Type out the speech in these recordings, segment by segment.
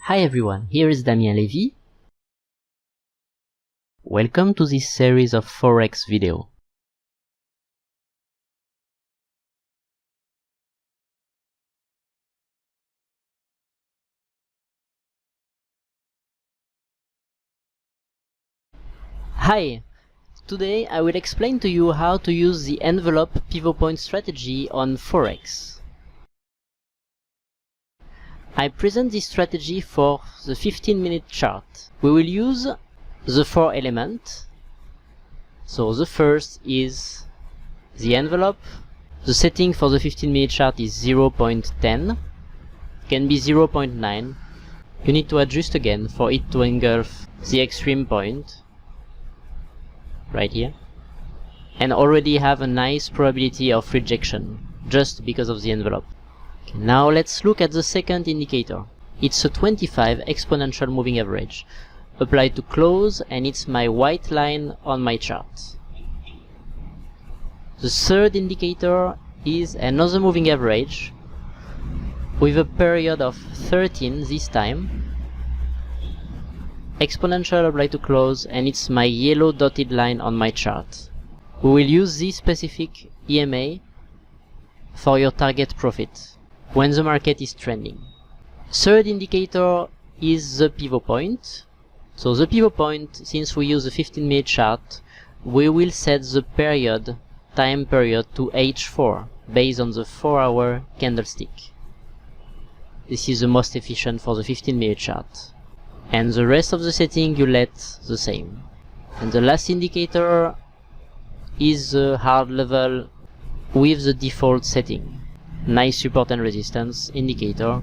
Hi everyone, here is Damien Levy. Welcome to this series of Forex video. Hi! Today I will explain to you how to use the envelope pivot point strategy on Forex. I present this strategy for the 15-minute chart. We will use the 4 elements. So the first is the envelope. The setting for the 15-minute chart is 0.10. Can be 0.9. You need to adjust again for it to engulf the extreme point right here, and already have a nice probability of rejection just because of the envelope. Okay, now let's look at the second indicator. It's a 25 exponential moving average applied to close, and it's my white line on my chart. The third indicator is another moving average with a period of 13 this time, exponential applied to close, and it's my yellow dotted line on my chart. We will use this specific EMA for your target profit when the market is trending. Third indicator is the pivot point. So the pivot point, since we use a 15-minute chart, we will set the time period to H4 based on the 4-hour candlestick. This is the most efficient for the 15-minute chart. And the rest of the setting you let the same. And the last indicator is the hard level with the default setting. Nice support and resistance indicator.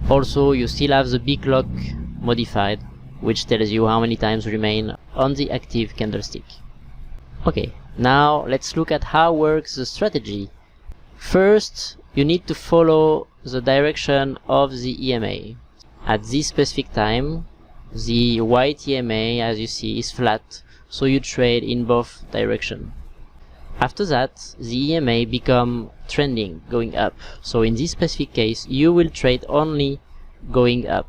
Also you still have the big clock modified, which tells you how many times remain on the active candlestick. Okay, now let's look at how works the strategy. First, you need to follow the direction of the EMA. At this specific time, the white EMA, as you see, is flat, so you trade in both directions. After that, the EMA become trending, going up. So in this specific case, you will trade only going up.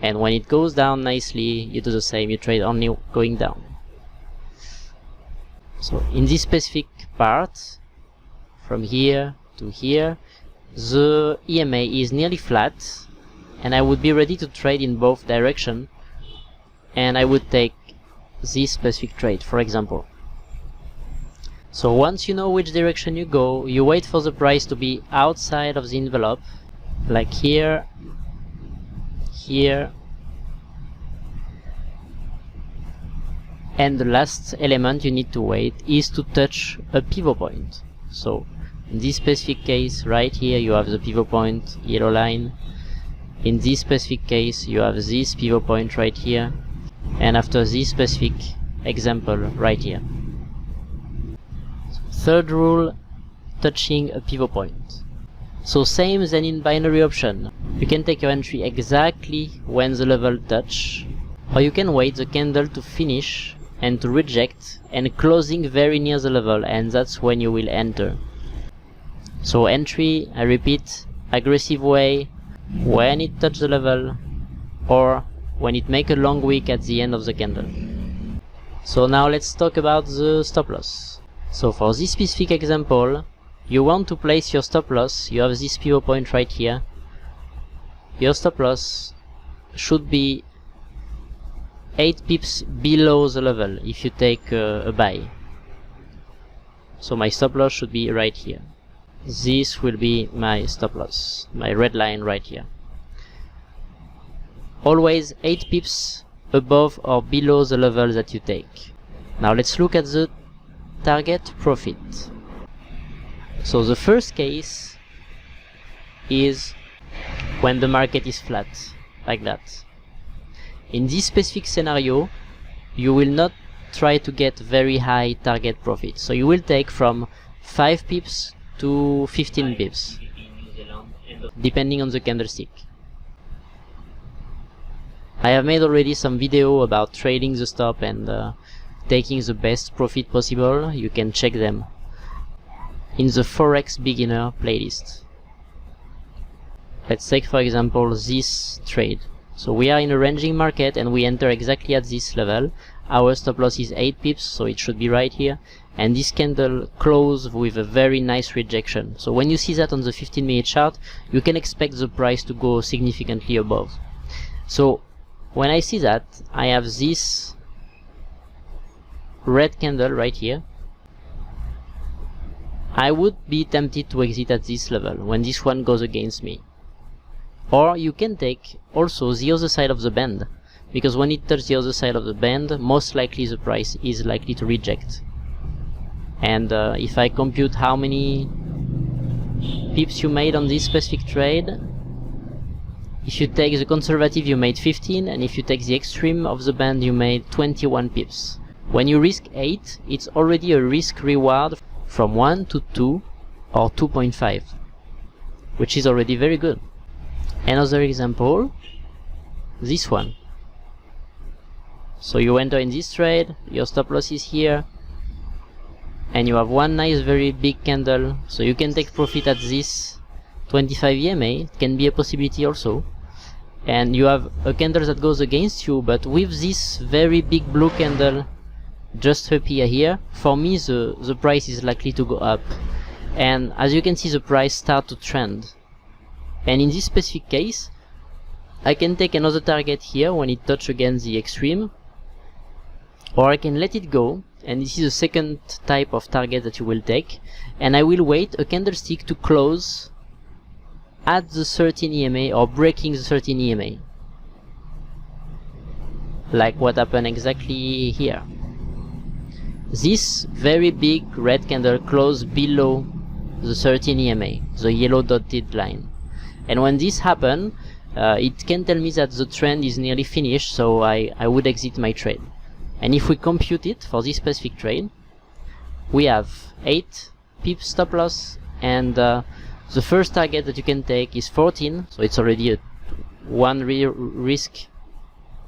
And when it goes down nicely, you do the same, you trade only going down. So in this specific part, from here to here, the EMA is nearly flat, and I would be ready to trade in both directions, and I would take this specific trade, for example. So once you know which direction you go, you wait for the price to be outside of the envelope, like here, here, and the last element you need to wait is to touch a pivot point. So in this specific case right here you have the pivot point, yellow line. In this specific case you have this pivot point right here, and after this specific example right here. Third rule, touching a pivot point. So same as in binary option, you can take your entry exactly when the level touch, or you can wait the candle to finish and to reject and closing very near the level, and that's when you will enter. So entry, I repeat, aggressive way when it touch the level, or when it make a long wick at the end of the candle. So now let's talk about the stop loss. So for this specific example, you want to place your stop loss. You have this pivot point right here. Your stop loss should be 8 pips below the level if you take a buy. So my stop loss should be right here. This will be my stop loss, my red line right here. Always 8 pips above or below the level that you take. Now let's look at the target profit. So the first case is when the market is flat, like that. In this specific scenario, you will not try to get very high target profit. So you will take from 5 pips to 15 pips, depending on the candlestick. I have made already some video about trading the stop and taking the best profit possible. You can check them in the Forex beginner playlist. Let's take for example this trade. So we are in a ranging market and we enter exactly at this level. Our stop loss is 8 pips, so it should be right here. And this candle closed with a very nice rejection. So when you see that on the 15-minute chart, you can expect the price to go significantly above. So when I see that, I have this red candle right here. I would be tempted to exit at this level when this one goes against me. Or you can take also the other side of the band, because when it touches the other side of the band, most likely the price is likely to reject. And if I compute how many pips you made on this specific trade, if you take the conservative you made 15, and if you take the extreme of the band you made 21 pips. When you risk 8, it's already a risk reward from 1 to 2 or 2.5, which is already very good. Another example, this one. So you enter in this trade, your stop loss is here, and you have one nice very big candle, so you can take profit at this 25 EMA, it can be a possibility also. And you have a candle that goes against you, but with this very big blue candle just up here, for me the price is likely to go up. And as you can see, the price start to trend. And in this specific case, I can take another target here when it touches against the extreme, or I can let it go, and this is the second type of target that you will take, and I will wait a candlestick to close at the 13 EMA or breaking the 13 EMA, like what happened exactly here. This very big red candle closed below the 13 EMA, the yellow dotted line. And when this happens, it can tell me that the trend is nearly finished, so I would exit my trade. And if we compute it for this specific trade, we have 8 pips stop loss, and the first target that you can take is 14, so it's already a one risk.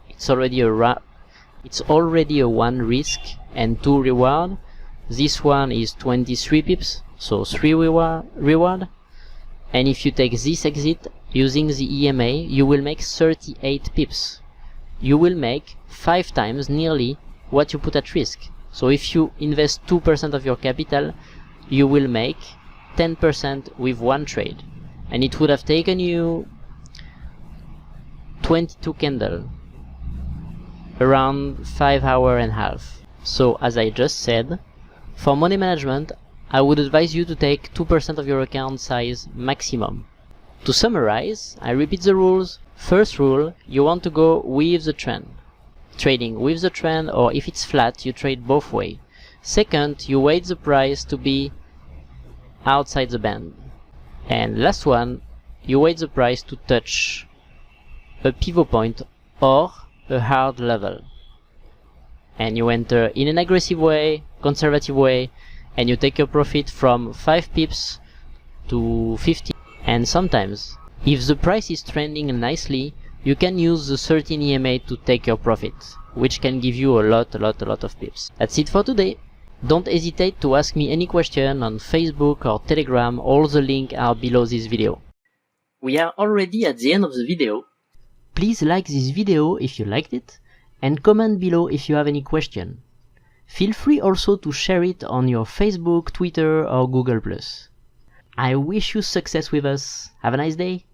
It's already a 1 risk and 2 reward. This one is 23 pips, so 3 reward. And if you take this exit using the EMA, you will make 38 pips. You will make 5 times nearly what you put at risk. So if you invest 2% of your capital, you will make 10% with one trade. And it would have taken you 22 candles, around 5 hours and a half. So as I just said, for money management, I would advise you to take 2% of your account size maximum. To summarize, I repeat the rules. First rule, you want to go with the trend. Trading with the trend, or if it's flat, you trade both ways. Second, you wait the price to be outside the band. And last one, you wait the price to touch a pivot point or a hard level. And you enter in an aggressive way, conservative way, and you take your profit from 5 pips to 50. And sometimes, if the price is trending nicely, you can use the 13 EMA to take your profit, which can give you a lot of pips. That's it for today. Don't hesitate to ask me any question on Facebook or Telegram. All the links are below this video. We are already at the end of the video. Please like this video if you liked it, and comment below if you have any question. Feel free also to share it on your Facebook, Twitter or Google+. I wish you success with us. Have a nice day.